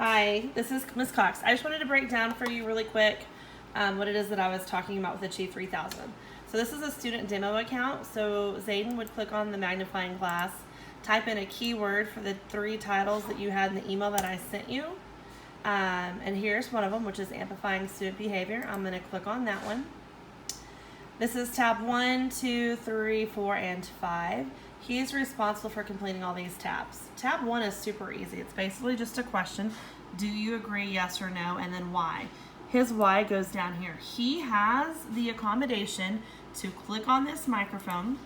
Hi, this is Ms. Cox. I just wanted to break down for you really quick what it is that I was talking about with Achieve 3000. So this is a student demo account. So Zayden would click on the magnifying glass, type in a keyword for the 3 titles that you had in the email that I sent you. And here's one of them, which is amplifying student behavior. I'm going to click on that one. This is tab 1, 2, 3, 4, and 5. He's responsible for completing all these tabs. Tab 1 is super easy. It's basically just a question. Do you agree, yes or no, and then why? His why goes down here. He has the accommodation to click on this microphone,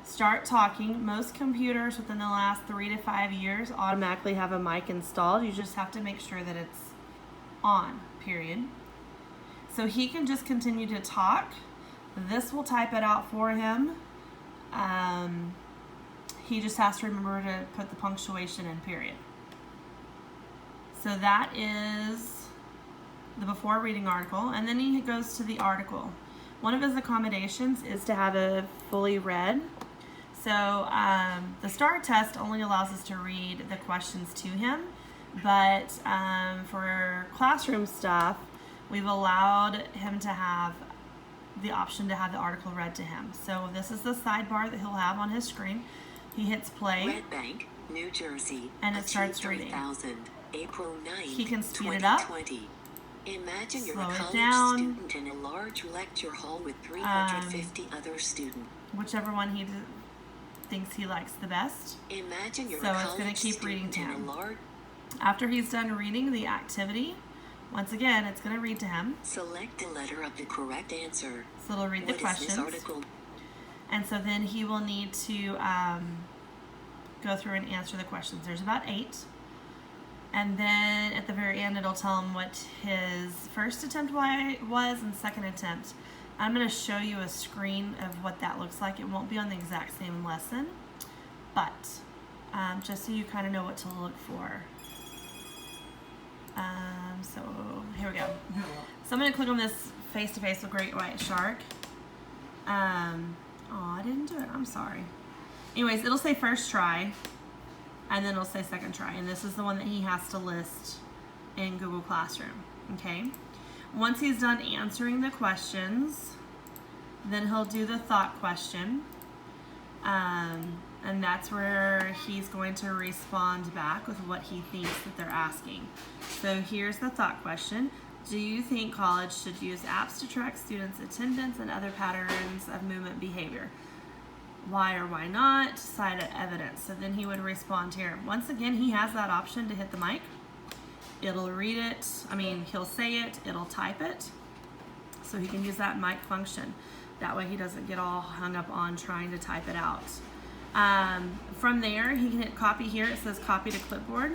start talking. Most computers within the last 3 to 5 years automatically have a mic installed. You just have to make sure that it's on, period. So he can just continue to talk. This will type it out for him. He just has to remember to put the punctuation in, period. So that is the before reading article, and then he goes to the article. One of his accommodations is to have it fully read. So the STAR test only allows us to read the questions to him, but for classroom stuff, we've allowed him to have the option to have the article read to him. So this is the sidebar that he'll have on his screen. He hits play. Red Bank, New Jersey, and it starts reading. April 9th, he can speed it up. Imagine you're slow a it college down. student in a large lecture hall with 350 other students. Whichever one he thinks he likes the best. Imagine you're so a it's going to keep reading to him. large... After he's done reading the activity, once again, it's going to read to him. Select a letter of the correct answer. So it'll read the questions. What is this article? And so then he will need to go through and answer the questions. There's about 8. And then at the very end, it'll tell him what his first attempt was and second attempt. I'm going to show you a screen of what that looks like. It won't be on the exact same lesson, but just so you kind of know what to look for. So here we go. So I'm going to click on this face-to-face with Great White Shark. Oh, I didn't do it. I'm sorry. Anyways, it'll say first try, and then it'll say second try. And this is the one that he has to list in Google Classroom. Okay. Once he's done answering the questions, then he'll do the thought question. And that's where he's going to respond back with what he thinks that they're asking. So here's the thought question. Do you think college should use apps to track students' attendance and other patterns of movement behavior? Why or why not? Cite evidence. So then he would respond here. Once again, he has that option to hit the mic. It'll read it. He'll say it. It'll type it. So he can use that mic function. That way he doesn't get all hung up on trying to type it out. From there, he can hit copy here. It says copy to clipboard.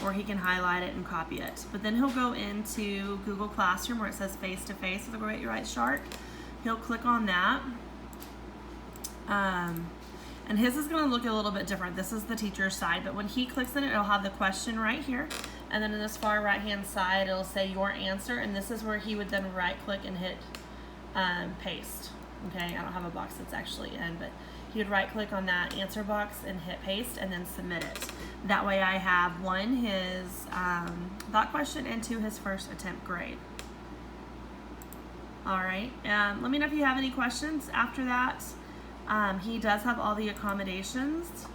Or he can highlight it and copy it. But then he'll go into Google Classroom where it says face-to-face with the Great White Shark. He'll click on that. And his is going to look a little bit different. This is the teacher's side, but when he clicks in it, it'll have the question right here. And then in this far right-hand side, it'll say your answer. And this is where he would then right-click and hit paste. Okay, I don't have a box that's actually in, but he would right-click on that answer box and hit paste and then submit it. That way I have 1, his thought question, and 2, his first attempt grade. All right, let me know if you have any questions after that. He does have all the accommodations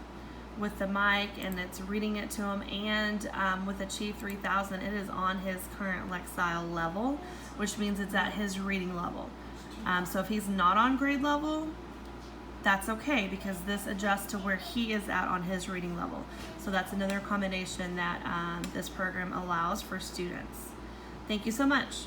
with the mic, and it's reading it to him, and with Achieve 3000, it is on his current Lexile level, which means it's at his reading level. So if he's not on grade level, that's okay, because this adjusts to where he is at on his reading level. So that's another accommodation that this program allows for students. Thank you so much.